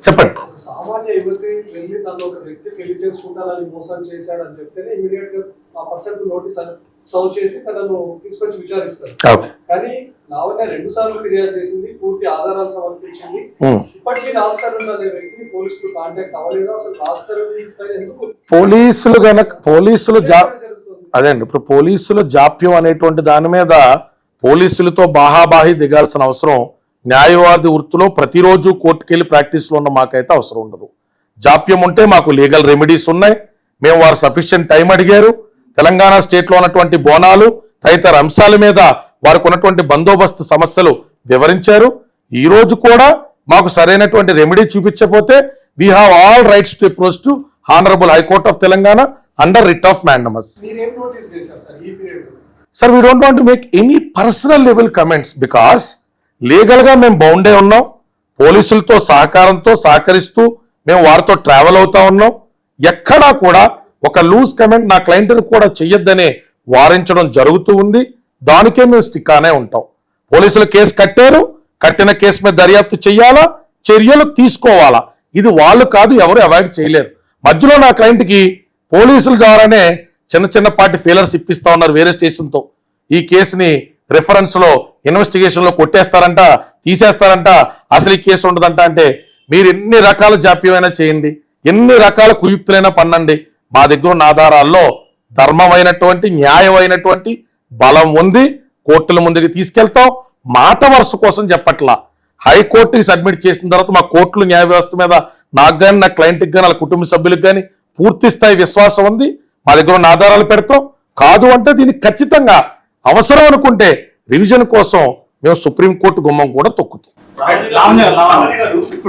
చెప్పండి. సామాన్య యువతి వెళ్ళి తను ఒక వ్యక్తి పెళ్లి చేసుకుంటానని మోసం చేశాడని చెప్తేనే ఇమీడియట్ గా ఆ పర్సన్ నోటీస్ సర్వ్ చేసి తనను తీసుకొచ్చి విచారిస్తారు. కానీ లావణ్య 2 సార్లు ఫిర్యాదు చేసింది, పూర్తి ఆధారాలు సమర్పించింది. ఇప్పటికీ రాస్తారు అనే వ్యక్తిని పోలీసులు కాంటాక్ట్ అవ్వలేదు. అసలు రాస్తారు ఎందుకు పోలీసులు అదే అండి, ఇప్పుడు పోలీసులు జాప్యం అనేటువంటి దాని మీద పోలీసులతో బాహాబాహి దిగాల్సిన అవసరం న్యాయవాది వృత్తిలో ప్రతిరోజు కోర్టుకెళ్ళి ప్రాక్టీస్లో ఉన్న మాకైతే అవసరం ఉండదు. జాప్యం ఉంటే మాకు లీగల్ రెమెడీస్ ఉన్నాయి. మేము వారు సఫిషియెంట్ టైం అడిగారు. తెలంగాణ స్టేట్లో ఉన్నటువంటి బోనాలు తదితర అంశాల మీద వారికి ఉన్నటువంటి బందోబస్తు సమస్యలు వివరించారు. ఈ రోజు కూడా మాకు సరైనటువంటి రెమెడీ చూపించకపోతే we have all rights to approach to honourable high court of Telangana under writ of mandamus. Sir, we don't want to make any personal level comments because లీగల్గా మేము బౌండే ఉన్నాం. పోలీసులతో సహకరిస్తూ మేము వారితో ట్రావెల్ అవుతా ఉన్నాం. ఎక్కడా కూడా ఒక లూజ్ కమెంట్ నా క్లయింట్ని కూడా చెయ్యొద్దనే వారించడం జరుగుతూ ఉంది. దానికే మేము స్టిక్ ఆనే ఉంటాం. పోలీసులు కేసు కట్టారు, కట్టిన కేసు మీద దర్యాప్తు చెయ్యాలా, చర్యలు తీసుకోవాలా. ఇది వాళ్ళు కాదు, ఎవరు అవాయిడ్ చేయలేరు. మధ్యలో నా క్లయింట్కి పోలీసుల ద్వారానే చిన్నపాటి ఫెయిలర్స్ ఇప్పిస్తా ఉన్నారు వేరే స్టేషన్తో. ఈ కేసుని రిఫరెన్స్లో ఇన్వెస్టిగేషన్లో కొట్టేస్తారంట, తీసేస్తారంట, అసలు ఈ కేసు ఉండదంట. అంటే మీరు ఎన్ని రకాల జాప్యమైనా చేయండి, ఎన్ని రకాల కుయుక్తులైనా పన్నండి, మా దగ్గర ఉన్న ఆధారాల్లో ధర్మమైనటువంటి న్యాయమైనటువంటి బలం ఉంది. కోర్టుల ముందుకు తీసుకెళ్తాం. మాట వరుస కోసం చెప్పట్లా. హైకోర్టుకి సబ్మిట్ చేసిన తర్వాత మా కోర్టులు న్యాయ వ్యవస్థ మీద నాకు కానీ, నా క్లయింట్కి కానీ, వాళ్ళ కుటుంబ సభ్యులకు కానీ పూర్తి స్థాయి విశ్వాసం ఉంది. మా దగ్గర ఉన్న ఆధారాలు పెడతాం. కాదు అంటే దీనికి ఖచ్చితంగా అవసరం అనుకుంటే రివిజన్ కోసం మేము సుప్రీంకోర్టు గుమ్మం కూడా తొక్కుతాం.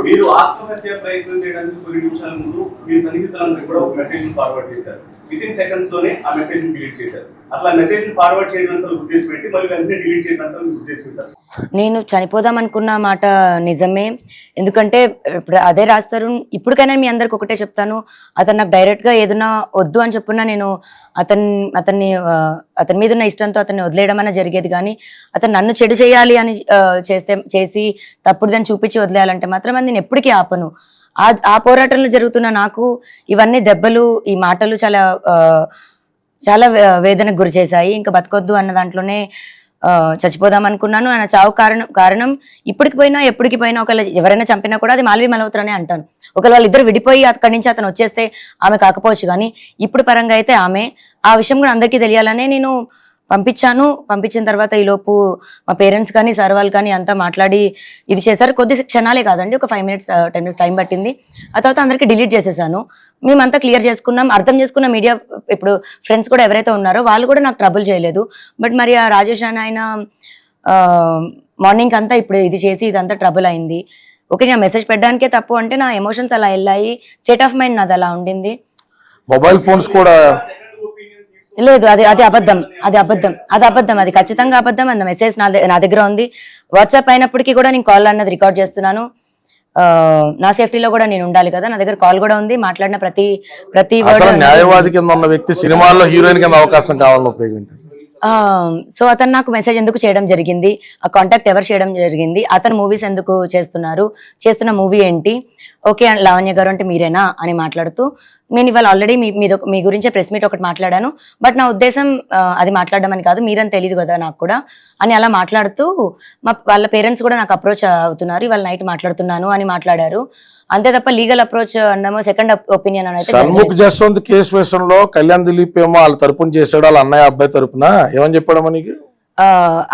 మీరు ఆత్మహత్య ప్రయత్నం చేయడానికి కొన్ని నిమిషాల ముందు మీ సన్నిహితులందరూ కూడా ఒక మెసేజ్ ఫార్వర్డ్ చేశారు. వితిన్ సెకండ్స్ లోనే ఆ మెసేజ్ డిలీట్ చేశారు. అసలు ఆ మెసేజ్ ఫార్వర్డ్ చేయడానికి ఉద్దేశం ఏంటి, మళ్ళీ వెంటనే డిలీట్ చేయడానికి ఉద్దేశం ఏంటి? నేను చనిపోదాం అనుకున్న మాట నిజమే. ఎందుకంటే ఇప్పుడు అదే రాస్తారు. ఇప్పటికైనా మీ అందరికి ఒకటే చెప్తాను, అతను నాకు డైరెక్ట్ గా ఏదైనా వద్దు అని చెప్పున్నా నేను అతని మీద ఉన్న ఇష్టంతో అతన్ని వదిలేయడం అనే జరిగేది. కానీ అతను నన్ను చెడు చేయాలి అని చేసి తప్పుడు దాన్ని చూపించి వదిలేయాలంటే మాత్రం నేను ఎప్పటికీ ఆపను. ఆ పోరాటంలో జరుగుతున్న నాకు ఇవన్నీ దెబ్బలు, ఈ మాటలు చాలా వేదనకు గురి చేశాయి. ఇంకా బతకొద్దు అన్న దాంట్లోనే చచ్చిపోదాం అనుకున్నాను. ఆయన చావు కారణం ఇప్పటికి పోయినా ఎప్పటికి పోయినా ఒకవేళ ఎవరైనా చంపినా కూడా అది మాల్వి మల్హోత్రానే అంటాను. ఒకవేళ వాళ్ళిద్దరు విడిపోయి అక్కడి నుంచి అతను వచ్చేస్తే ఆమె కాకపోవచ్చు, కానీ ఇప్పుడు పరంగా అయితే ఆమె. ఆ విషయం కూడా అందరికీ తెలియాలనే నేను పంపించిన తర్వాత ఈలోపు మా పేరెంట్స్ కానీ సార్ వాళ్ళు కానీ అంతా మాట్లాడి ఇది చేశారు. కొద్ది క్షణాలే కాదండి, ఒక 5 minutes 10 minutes టైం పట్టింది. ఆ తర్వాత అందరికీ డిలీట్ చేసేసాను. మేమంతా క్లియర్ చేసుకున్నాం, అర్థం చేసుకున్న మీడియా ఇప్పుడు ఫ్రెండ్స్ కూడా ఎవరైతే ఉన్నారో వాళ్ళు కూడా నాకు ట్రబుల్ చేయలేదు. బట్ మరి ఆ రాజేష్ అని ఆయన మార్నింగ్ అంతా ఇప్పుడు ఇది చేసి ఇదంతా ట్రబుల్ అయింది. ఓకే, నేను మెసేజ్ పెట్టడానికే తప్పు అంటే నా ఎమోషన్స్ అలా వెళ్ళాయి, స్టేట్ ఆఫ్ మైండ్ నాది అలా ఉండింది. మొబైల్ ఫోన్స్ కూడా లేదు, అది అబద్ధం, అది ఖచ్చితంగా అబద్ధం. అంత మెసేజ్ నా దగ్గర ఉంది. వాట్సాప్ అయినప్పటికీ కూడా నేను కాల్ అన్నది రికార్డ్ చేస్తున్నాను. నా సేఫ్టీలో కూడా నేను ఉండాలి కదా, నా దగ్గర కాల్ కూడా ఉంది. మాట్లాడిన ప్రతి న్యాయవాది కింద ఉన్న వ్యక్తి సినిమాల్లో హీరోయిన్ కింద అవకాశం కావాలని ఉపయోగించారు. సో అతను నాకు మెసేజ్ ఎందుకు చేయడం జరిగింది, ఆ కాంటాక్ట్ ఎవరు చేయడం జరిగింది, అతను మూవీస్ ఎందుకు చేస్తున్న మూవీ ఏంటి, ఓకే లావణ్య గారు అంటే మీరేనా అని మాట్లాడుతూ నేను ఇవాళ ఆల్రెడీ మీ గురించే ప్రెస్ మీట్ ఒకటి మాట్లాడాను. బట్ నా ఉద్దేశం అది మాట్లాడడం అని కాదు, మీరని తెలియదు కదా నాకు కూడా అని అలా మాట్లాడుతూ వాళ్ళ పేరెంట్స్ కూడా నాకు అప్రోచ్ అవుతున్నారు. ఇవాళ నైట్ మాట్లాడుతున్నాను అని మాట్లాడారు. అంతే తప్ప లీగల్ అప్రోచ్ అన్నామో సెకండ్ ఒపీనియన్ అని అయితే. షణ్ముఖ్ జస్వంత్ కేసు విషయంలో కళ్యాణ్ దిలీప్ ఏమో వాళ్ళ తరపున చేశాడు, వాళ్ళ అన్నయ్య అబ్బాయి తరపున ఏమని చెప్పాడు మనకి?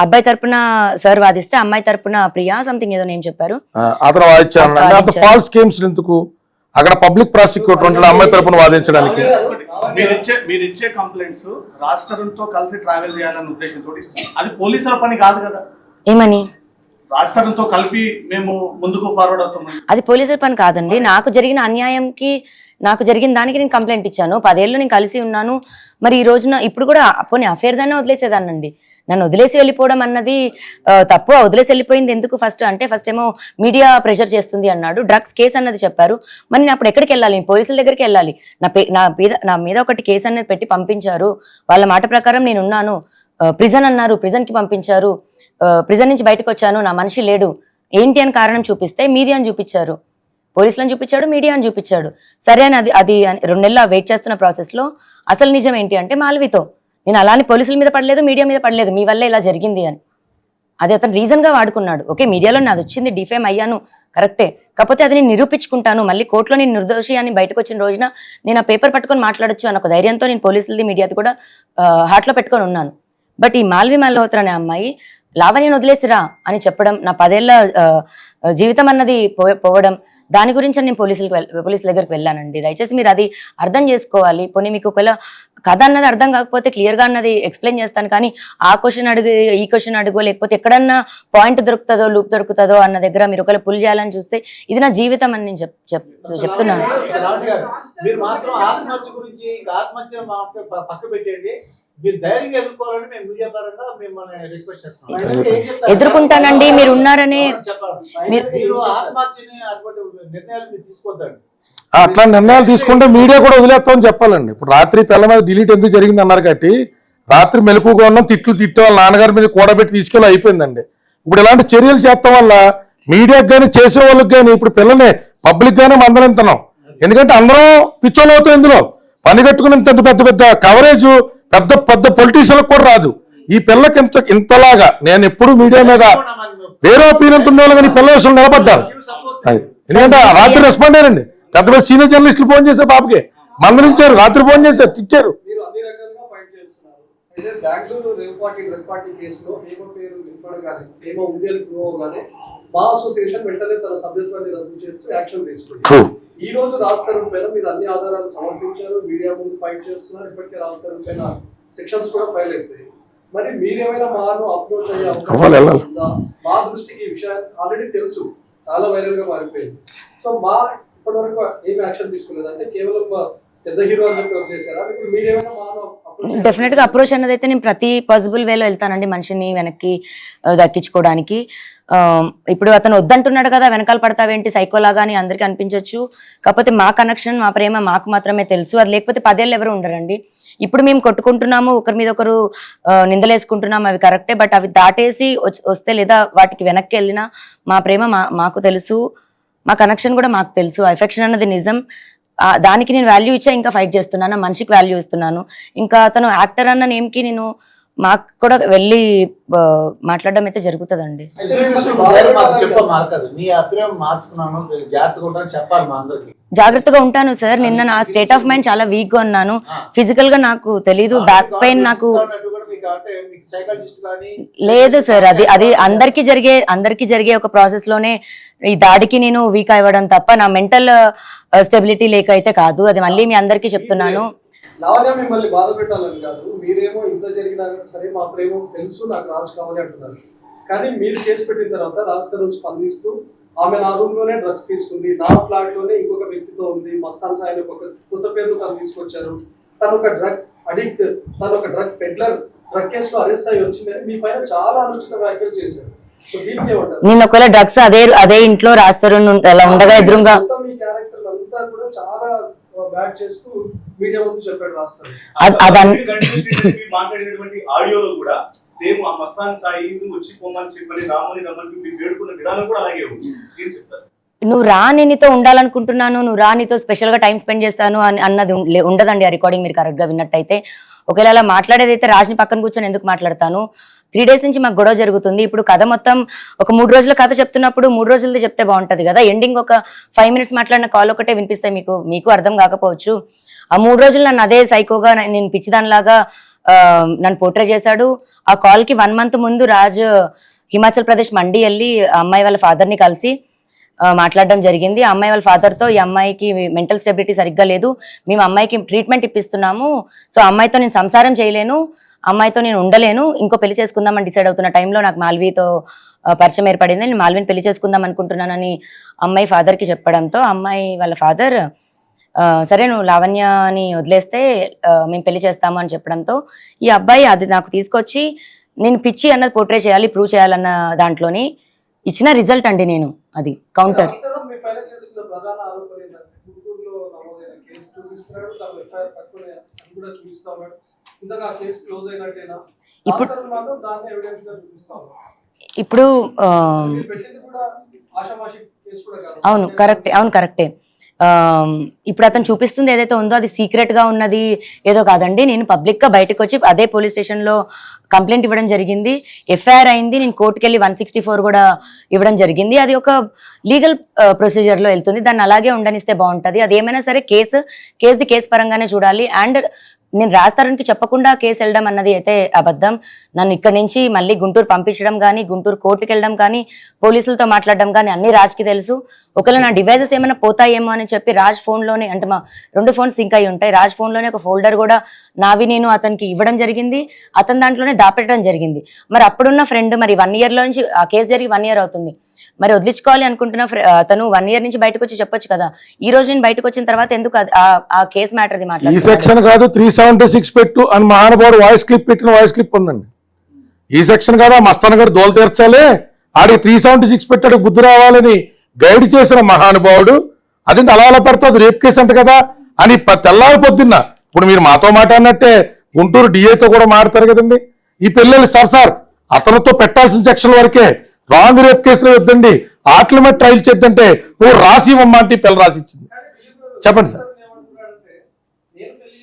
అబ్బాయి తరపున సార్ వాదిస్తే అమ్మాయి తరపున ప్రియా సంథింగ్ ఏదో నేను చెప్పారు. అతను వాదించాను. ఫాల్స్ కేమ్స్ ఎందుకు అక్కడ పబ్లిక్ ప్రాసిక్యూటర్ ఉంటాడు అమ్మాయి తరపున వాదించడానికి? మీరు ఇచ్చే కంప్లైంట్స్ రాష్ట్రంతో కలిసి ట్రావెల్ చేయాలనే ఉద్దేశంతో ఇస్తాం. అది పోలీసుల పని కాదు కదా. ఏమని రాష్ట్రంతో కలిపి మేము ముందుకు ఫార్వర్డ్ అవుతున్నాం, అది పోలీసుల పని కాదండి. నాకు జరిగిన అన్యాయంకి, నాకు జరిగిన దానికి నేను కంప్లైంట్ ఇచ్చాను. 10 ఏళ్ళు నేను కలిసి ఉన్నాను. మరి ఈ రోజున ఇప్పుడు కూడా పోనీ అఫేర్ దాన్ని వదిలేసేదాన్నండి. నన్ను వదిలేసి వెళ్ళిపోవడం అన్నది తప్పు. వదిలేసి వెళ్ళిపోయింది ఎందుకు? ఫస్ట్ ఏమో మీడియా ప్రెషర్ చేస్తుంది అన్నాడు. డ్రగ్స్ కేసు అన్నది చెప్పారు. మరి నేను అప్పుడు ఎక్కడికి వెళ్ళాలి? పోలీసుల దగ్గరికి వెళ్ళాలి. నా మీద ఒకటి కేసు అనేది పెట్టి పంపించారు. వాళ్ళ మాట ప్రకారం నేను ఉన్నాను. ప్రిజన్ అన్నారు, ప్రిజన్కి పంపించారు. ప్రిజన్ నుంచి బయటకు వచ్చాను, నా మనిషి లేడు ఏంటి అని కారణం చూపిస్తే మీది అని చూపించారు. పోలీసులను చూపించాడు, మీడియాని చూపించాడు. సరే అని అది 2 నెలలు వెయిట్ చేస్తున్న ప్రాసెస్లో అసలు నిజం ఏంటి అంటే మాల్వితో నేను అలానే పోలీసుల మీద పడలేదు, మీడియా మీద పడలేదు, మీ వల్ల ఇలా జరిగింది అని. అది అతను రీజన్గా వాడుకున్నాడు. ఓకే, మీడియాలో నాది వచ్చింది, డిఫేమ్ అయ్యాను, కరెక్టే. కాకపోతే అది నేను నిరూపించుకుంటాను, మళ్ళీ కోర్టులో నేను నిర్దోషి అని బయటకు వచ్చిన రోజున నేను ఆ పేపర్ పట్టుకొని మాట్లాడొచ్చు అన్న ఒక ధైర్యంతో నేను పోలీసులది మీడియాది కూడా హార్ట్లో పెట్టుకొని ఉన్నాను. బట్ ఈ మాల్వి మల్హోత్రా అనే అమ్మాయి లావణ్యను వదిలేసిరా అని చెప్పడం, నా 10 ఏళ్ల జీవితం అన్నది పోవడం, దాని గురించి నేను పోలీసుల దగ్గరికి వెళ్ళానండి. దయచేసి మీరు అది అర్థం చేసుకోవాలి. పోనీ మీకు ఒకవేళ కథ అన్నది అర్థం కాకపోతే క్లియర్గా అన్నది ఎక్స్ప్లెయిన్ చేస్తాను, కానీ ఆ క్వశ్చన్ అడుగు ఈ క్వశ్చన్ అడుగు, లేకపోతే ఎక్కడన్నా పాయింట్ దొరుకుతుందో లూప్ దొరుకుతుందో అన్న దగ్గర మీరు ఒకవేళ పుల్ చేయాలని చూస్తే ఇది నా జీవితం అని నేను చెప్తున్నాను. మీరు మాత్రం ఆత్మహత్య గురించి ఆత్మహత్య పక్క పెట్టండి, మీరు ధైర్యంగా ఎదుర్కోవాలని మేము మీడియా పరంగా మిమ్మల్ని రిక్వెస్ట్ చేస్తున్నాం. ఎదుర్కొంటానండి, మీరు ఉన్నారని. మీరు ఆత్మహత్యని అటువంటి నిర్ణయాలు మీరు తీసుకోవద్దండి. అట్లా నిర్ణయాలు తీసుకుంటే మీడియా కూడా వదిలేస్తామని చెప్పాలండి. ఇప్పుడు రాత్రి పిల్ల మీద డిలీట్ ఎందుకు జరిగింది అన్నారు కాబట్టి రాత్రి మెలకుగా ఉన్నాం, తిట్టు వాళ్ళ నాన్నగారి మీద కూడబెట్టి తీసుకెళ్ళి అయిపోయిందండి. ఇప్పుడు ఇలాంటి చర్యలు చేస్తాం వల్ల మీడియాకి కానీ చేసే వాళ్ళకి కానీ ఇప్పుడు పిల్లని పబ్లిక్ గానే మందలిస్తున్నాం. ఎందుకంటే అందరం పిచ్చోళ్ళు అవుతాం. ఇందులో పని కట్టుకుని పెద్ద పెద్ద కవరేజ్ పెద్ద పెద్ద పొలిటీషియన్లకు కూడా రాదు. ఈ పిల్లకి ఇంతలాగా నేను ఎప్పుడు మీడియా మీద వేరే ఒపీనియన్ ఉన్న వాళ్ళు కానీ పిల్ల విషయంలో నిలబడ్డారు. ఎందుకంటే రాత్రి రెస్పాండ్ అయ్యారండి. పెద్ద పెద్ద సీనియర్ జర్నలిస్టులు ఫోన్ చేశారు, పాపకి మందలించారు, రాత్రి ఫోన్ చేశారు, తిట్టారు. మీరు అన్ని రకాలుగా ఫైట్ చేస్తున్నారు. అయితే బెంగళూరు రేవ్ పార్టీ కేసులో ఏమో పేరు వినపడగానే, ఏమో ఉద్యోగం పోగానే మా అసోసియేషన్ వెంటనే తన సభ్యత్వాన్ని రద్దు చేస్తూ యాక్షన్ తీసుకుంటారు. ఈ రోజు రాజస్థాన్ పైన మీరు అన్ని ఆధారాలు సమర్పించారు, మీడియా ముందు ఫైట్ చేస్తున్నారు. ఇప్పటికే రాజస్థాన్ పైన సెక్షన్స్ కూడా ఫైల్ అయిపోయాయి. మరి మీరేమైనా మాను అప్రోచ్ అయ్యే అవకాశం ఉందా? మా దృష్టికి ఈ విషయాన్ని ఆల్రెడీ తెలుసు, చాలా వైరల్ గా మారిపోయింది. సో మా ఇప్పటి వరకు ఏం యాక్షన్ తీసుకోలేదు, అంటే కేవలం పెద్ద హీరో అని చెప్పి వదిలేసారా? ఇప్పుడు మీరేమైనా మాను డెఫినెట్ గా అప్రోచ్ అన్నది అయితే నేను ప్రతి పాసిబుల్ వేలో వెళ్తానండి మనిషిని వెనక్కి దక్కించుకోవడానికి. ఇప్పుడు అతను వద్దంటున్నాడు కదా, వెనకాల పడతావేంటి సైకోలాగా అని అందరికీ అనిపించవచ్చు. కాకపోతే మా కనెక్షన్, మా ప్రేమ మాకు మాత్రమే తెలుసు. అది లేకపోతే 10 ఏళ్ళు ఎవరు ఉండరండి. ఇప్పుడు మేము కొట్టుకుంటున్నాము, ఒకరి మీద ఒకరు నిందలేసుకుంటున్నాము, అవి కరెక్టే. బట్ అవి దాటేసి వస్తే లేదా వాటికి వెనక్కి వెళ్ళినా మా ప్రేమ మాకు తెలుసు, మా కనెక్షన్ కూడా మాకు తెలుసు. ఎఫెక్షన్ అన్నది నిజం, దానికి నేను వాల్యూ ఇచ్చా ఇంకా ఫైట్ చేస్తున్నాను, మనిషికి వాల్యూ ఇస్తున్నాను. ఇంకా అతను యాక్టర్ అన్న నేమ్కి నేను మాకు కూడా వెళ్ళి మాట్లాడడం అయితే జరుగుతుందండి. జాగ్రత్తగా ఉంటాను సార్. నిన్న నా స్టేట్ ఆఫ్ మైండ్ చాలా వీక్ గా ఉన్నాను, ఫిజికల్ గా నాకు తెలీదు, బ్యాక్ పెయిన్ నాకు లేదు సార్. అది అందరికి జరిగే ఒక ప్రాసెస్ లోనే ఈ దాడికి నేను వీక్ అవ్వడం తప్ప నా మెంటల్ స్టెబిలిటీ లేక అయితే కాదు. అది మళ్ళీ మీ అందరికీ చెప్తున్నాను. లావణ్య మిమ్మల్ని బాధ పెట్టాలని కాదు, మీరేమో ఇంత జరిగినా సరే మా ప్రేమ తెలుసు, నాకు రాజు కావాలి అంటున్నారు. కానీ మీరు కేసు పెట్టిన తర్వాత రాజస్థాన్ స్పందిస్తూ ఆమె నా రూమ్ లోనే డ్రగ్స్ తీసుకుంది, నా ఫ్లాట్ లోనే ఇంకొక వ్యక్తితో ఉంది, మస్తాన్ సాయి ఒక కొత్త పేరు తను తీసుకొచ్చారు, తను ఒక డ్రగ్ అడిక్ట్, తను ఒక డ్రగ్ పెడ్లర్, డ్రగ్ కేసులో అరెస్ట్ అయ్యి వచ్చిందని మీ పైన చాలా అనుచిత వ్యాఖ్యలు చేశారు. సో దీనికి ఏమంటారు? నేను ఒకవేళ డ్రగ్స్ అదే ఇంట్లో రాస్తారు అలా ఉండగా ఎదురుగా మీ క్యారెక్టర్ అంతా కూడా చాలా బ్యాడ్ చేస్తూ మీడియా ముందు చెప్పాడు రాస్తారు. మాట్లాడినటువంటి ఆడియోలో కూడా సేమ్ ఆ మస్తాన్ సాయి వచ్చి పొమ్మని చెప్పని రామని రమ్మని మీరు వేడుకున్న విధానం కూడా అలాగే ఉంది. ఏం చెప్తారు? నువ్వు రా, నేను నీతో ఉండాలనుకుంటున్నాను, నువ్వు రా, నీతో స్పెషల్ గా టైం స్పెండ్ చేస్తాను అన్నది ఉండదండి. ఆ రికార్డింగ్ మీరు కరెక్ట్ గా విన్నట్టయితే. ఒకవేళ అలా మాట్లాడేదైతే రాజ్ని పక్కన కూర్చొని ఎందుకు మాట్లాడతాను? 3 days నుంచి మాకు గొడవ జరుగుతుంది. ఇప్పుడు కథ మొత్తం ఒక 3 రోజుల కథ చెప్తున్నప్పుడు 3 రోజులది చెప్తే బాగుంటది కదా. ఎండింగ్ ఒక 5 minutes మాట్లాడిన కాల్ ఒకటే వినిపిస్తే మీకు అర్థం కాకపోవచ్చు. ఆ 3 రోజులు నన్ను అదే సైకోగా నేను పిచ్చిదానిలాగా నన్ను పోర్ట్రే చేశాడు. ఆ కాల్ కి 1 month ముందు రాజ్ హిమాచల్ ప్రదేశ్ మండి వెళ్ళి ఆ అమ్మాయి వాళ్ళ ఫాదర్ ని కలిసి మాట్లాడడం జరిగింది. ఆ అమ్మాయి వాళ్ళ ఫాదర్తో ఈ అమ్మాయికి మెంటల్ స్టెబిలిటీ సరిగ్గా లేదు, మేము అమ్మాయికి ట్రీట్మెంట్ ఇప్పిస్తున్నాము, సో అమ్మాయితో నేను సంసారం చేయలేను, అమ్మాయితో నేను ఉండలేను, ఇంకో పెళ్లి చేసుకుందామని డిసైడ్ అవుతున్న టైంలో నాకు మాల్వీతో పరిచయం ఏర్పడింది, నేను మాల్వీని పెళ్లి చేసుకుందాం అనుకుంటున్నానని అమ్మాయి ఫాదర్కి చెప్పడంతో అమ్మాయి వాళ్ళ ఫాదర్ సరే నువ్వు లావణ్యని వదిలేస్తే మేము పెళ్లి చేస్తాము అని చెప్పడంతో ఈ అబ్బాయి అది నాకు తీసుకొచ్చి నేను పిచ్చి అన్నది పోర్ట్రే చేయాలి, ప్రూవ్ చేయాలన్న దాంట్లోని ఇచ్చిన రిజల్ట్ అండి. నేను అది కౌంటర్ ఇప్పుడు కేసు కూడా కాదు. అవును కరెక్టే. ఇప్పుడు అతను చూపిస్తుంది ఏదైతే ఉందో అది సీక్రెట్ గా ఉన్నది ఏదో కాదండి. నేను పబ్లిక్ గా బయటకు వచ్చి అదే పోలీస్ స్టేషన్ లో కంప్లైంట్ ఇవ్వడం జరిగింది, ఎఫ్ఐఆర్ అయింది, నేను కోర్టుకి వెళ్ళి 164 కూడా ఇవ్వడం జరిగింది. అది ఒక లీగల్ ప్రొసీజర్ లో వెళ్తుంది, దాన్ని అలాగే ఉండనిస్తే బాగుంటది. అది ఏమైనా సరే కేసు పరంగానే చూడాలి. అండ్ నేను రాజస్థానానికి చెప్పకుండా కేసు వెళ్ళడం అన్నది అయితే అబద్ధం. నన్ను ఇక్కడ నుంచి మళ్ళీ గుంటూరు పంపించడం కానీ, గుంటూరు కోర్టుకి వెళ్ళడం కానీ, పోలీసులతో మాట్లాడడం కానీ అన్ని రాజ్కి తెలుసు. ఒకవేళ నా డివైజెస్ ఏమైనా పోతాయేమో అని చెప్పి రాజ్ ఫోన్లోనే, అంటే మా 2 ఫోన్స్ సింక్ అయి ఉంటాయి, రాజ్ ఫోన్లోనే ఒక ఫోల్డర్ కూడా నావి నేను అతనికి ఇవ్వడం జరిగింది, అతని దాంట్లోనే దాపెట్టడం జరిగింది. మరి అప్పుడున్న ఫ్రెండ్ మరి 1 year లో నుంచి ఆ కేసు జరిగి 1 year అవుతుంది, మరి వదిలించుకోవాలి అనుకుంటున్న అతను 1 year నుంచి బయటకు వచ్చి చెప్పొచ్చు కదా. ఈ రోజు నేను బయటకు వచ్చిన తర్వాత ఎందుకు ఆ కేసు మ్యాటర్ ఈ మాట్లాడుతున్నాను. సెక్షన్ కాదు 376 పెట్టు అని మహానుభావుడు వాయిస్ క్లిప్ పెట్టిన వాయిస్ క్లిప్ ఉందండి. ఈ సెక్షన్ కాదా మస్తాన్ గారు దోలు తీర్చాలి, ఆడికి 376 పెట్టాడు బుద్ధి రావాలని గైడ్ చేసిన మహానుభావుడు అదేంటి అలా పెడతావు రేప్ కేసు అంట కదా అని తెల్లారి పొద్దున్న ఇప్పుడు మీరు మాతో మాట్లాడినట్టే గుంటూరు డిఐతో కూడా మాట్లాడతారు కదండి. ఈ పిల్లలు సార్ అతనితో పెట్టాల్సిన సెక్షన్ వరకే, రాంగ్ రేప్ కేసులో వద్దండి, ఆటల మీద ట్రయల్ చేద్దంటే నువ్వు రాసి ఇవ్వమ్మా అంటే పిల్ల రాసి ఇచ్చింది. చెప్పండి సార్. ఏమంటున్నాడంటే, నేను పెళ్లి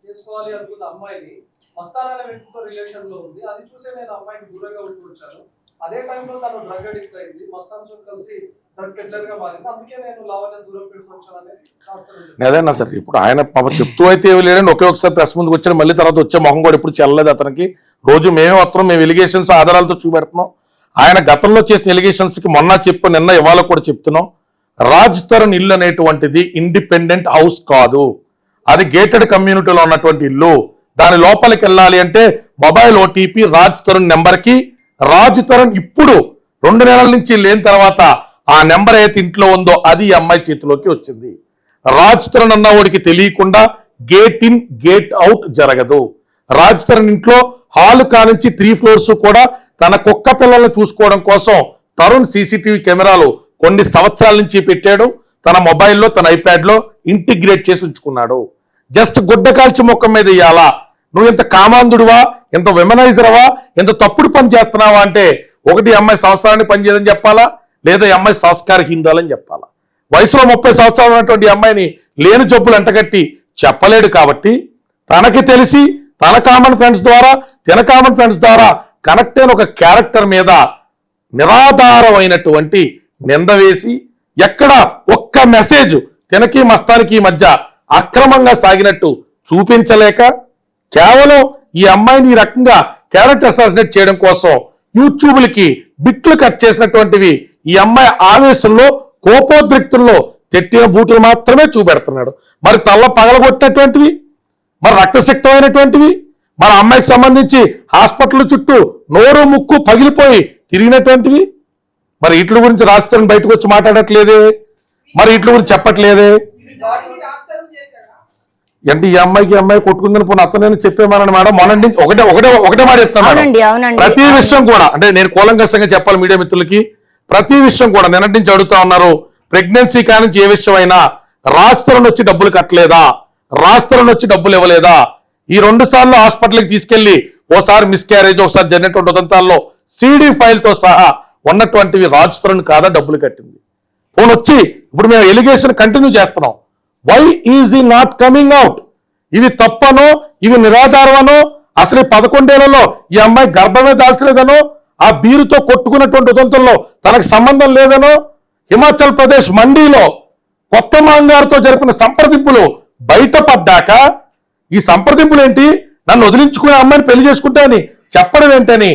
చేసుకోవాలి అనుకున్న అమ్మాయిని మస్తాన్ అనే వ్యక్తితో రిలేషన్ లో ఉంది, అది చూసే నేను అమ్మాయిని దూరంగా ఉంటూ వచ్చాను. అదే టైంలో తను డ్రగ్ అడిక్ట్ అయింది, మస్తాన్ తో కలిసి డ్రగ్ పెడ్లర్ గా మారింది, అందుకే నేను లావణ్య దూరం పెట్టుకొచ్చాను అనేది రాస్తాను. అదేనా సార్ ఇప్పుడు ఆయన పాప చెప్తూ అయితే ఏమి లేదండి, ఒకసారి ప్రెస్ ముందుకు వచ్చాడు, మళ్ళీ తర్వాత వచ్చే మొహం కూడా ఎప్పుడు చెల్లలేదు అతనికి. రోజు మేమే వస్తున్నాం, మేము ఎలిగేషన్స్ ఆధారాలతో చూపెడుతున్నాం. ఆయన గతంలో చేసిన ఎలిగేషన్స్ కి మొన్న నిన్న ఇవాళ కూడా చెప్తున్నాం. రాజ్ తరుణ్ ఇల్లు అనేటువంటిది ఇండిపెండెంట్ హౌస్ కాదు, అది గేటెడ్ కమ్యూనిటీలో ఉన్నటువంటి ఇల్లు. దాని లోపలికి వెళ్ళాలి అంటే mobile OTP Raj Tarun number కి, రాజ్ తరుణ్ ఇప్పుడు 2 నెలల నుంచి లేని తర్వాత ఆ నెంబర్ అయితే ఇంట్లో ఉందో అది ఈ అమ్మాయి చేతిలోకి వచ్చింది. రాజ్ తరుణ్ అన్నవాడికి తెలియకుండా గేట్ ఇన్ గేట్ అవుట్ జరగదు. రాజ్ తరుణ్ ఇంట్లో హాల్ కానుంచి 3 floors కూడా తన కుక్క పిల్లలను చూసుకోవడం కోసం తరుణ్ సీసీటీవీ కెమెరాలు కొన్ని సంవత్సరాల నుంచి పెట్టాడు. తన మొబైల్లో తన ఐప్యాడ్లో ఇంటిగ్రేట్ చేసి ఉంచుకున్నాడు. జస్ట్ గుడ్డ కాల్చి ముఖం మీద ఇయ్యాలా, నువ్వు ఎంత కామాంధుడువా, ఎంత విమనైజరవా, ఎంత తప్పుడు పని చేస్తున్నావా అంటే ఒకటి అమ్మాయి సంవత్సరాన్ని పనిచేయదని చెప్పాలా, లేదా ఈ అమ్మాయి సంస్కారహీనురాలని చెప్పాలా. వయసులో 30 సంవత్సరాలు ఉన్నటువంటి అమ్మాయిని లేని జబ్బులు అంటగట్టి చెప్పలేడు. కాబట్టి తనకి తెలిసి తన కామన్ ఫ్రెండ్స్ ద్వారా కనెక్ట్ అయిన ఒక క్యారెక్టర్ మీద నిరాధారమైనటువంటి నింద వేసి ఎక్కడ ఒక్క మెసేజ్ తినకి మస్తానికి మధ్య అక్రమంగా సాగినట్టు చూపించలేక కేవలం ఈ అమ్మాయిని ఈ రకంగా క్యారెక్టర్ అసాసినేట్ చేయడం కోసం యూట్యూబ్లకి బిట్లు కట్ చేసినటువంటివి ఈ అమ్మాయి ఆవేశంలో కోపోద్రిక్తుల్లో తెట్టిన బూటులు మాత్రమే చూపెడుతున్నాడు. మరి తల్ల పగలగొట్టినటువంటివి, మరి రక్తసిక్తమైనటువంటివి, మన అమ్మాయికి సంబంధించి హాస్పిటల్ చుట్టూ నోరు ముక్కు పగిలిపోయి తిరిగినటువంటివి, మరి వీటి గురించి రాష్ట్రం బయటకు వచ్చి మాట్లాడట్లేదే, మరి వీటి గురించి చెప్పట్లేదే. అంటే ఈ అమ్మాయి కొట్టుకుందని పోనీ అతనే చెప్పేమన్నాను మేడం. మొన్న ఒకటే మాట చెప్తాను. ప్రతి విషయం కూడా అంటే నేను కూలంకషంగా చెప్పాలి మీడియా మిత్రులకి, ప్రతి విషయం కూడా నిన్నటి నుంచి అడుగుతా ఉన్నారు. ప్రెగ్నెన్సీ కానించి ఏ విషయం అయినా రాష్ట్రం వచ్చి డబ్బులు కట్టలేదా, రాష్ట్రం వచ్చి డబ్బులు ఇవ్వలేదా, ఈ 2 సార్లు హాస్పిటల్కి తీసుకెళ్లి ఓసారి మిస్క్యారేజ్ ఒకసారి జరిగినటువంటి ఉదంతాల్లో CD ఫైల్తో సహా ఉన్నటువంటివి రాజ్ తరుణ్ కాదా డబ్బులు కట్టింది. ఫోన్ వచ్చి ఇప్పుడు మేము ఎలిగేషన్ కంటిన్యూ చేస్తున్నాం. వై ఈజ్ ఈ నాట్ కమింగ్ అవుట్? ఇవి తప్పనో, ఇవి నిరాధారమనో, అసలు 11 ఏళ్లలో ఈ అమ్మాయి గర్భమే దాల్చలేదనో, ఆ బీరుతో కొట్టుకున్నటువంటి ఉదంతంలో తనకు సంబంధం లేదనో, హిమాచల్ ప్రదేశ్ మండీలో కొత్త మాంగారుతో జరిపిన సంప్రదింపులు బయటపడ్డాక ఈ సంప్రదింపులు ఏంటి, నన్ను వదిలించుకునే అమ్మాయిని పెళ్లి చేసుకుంటా అని చెప్పడం ఏంటని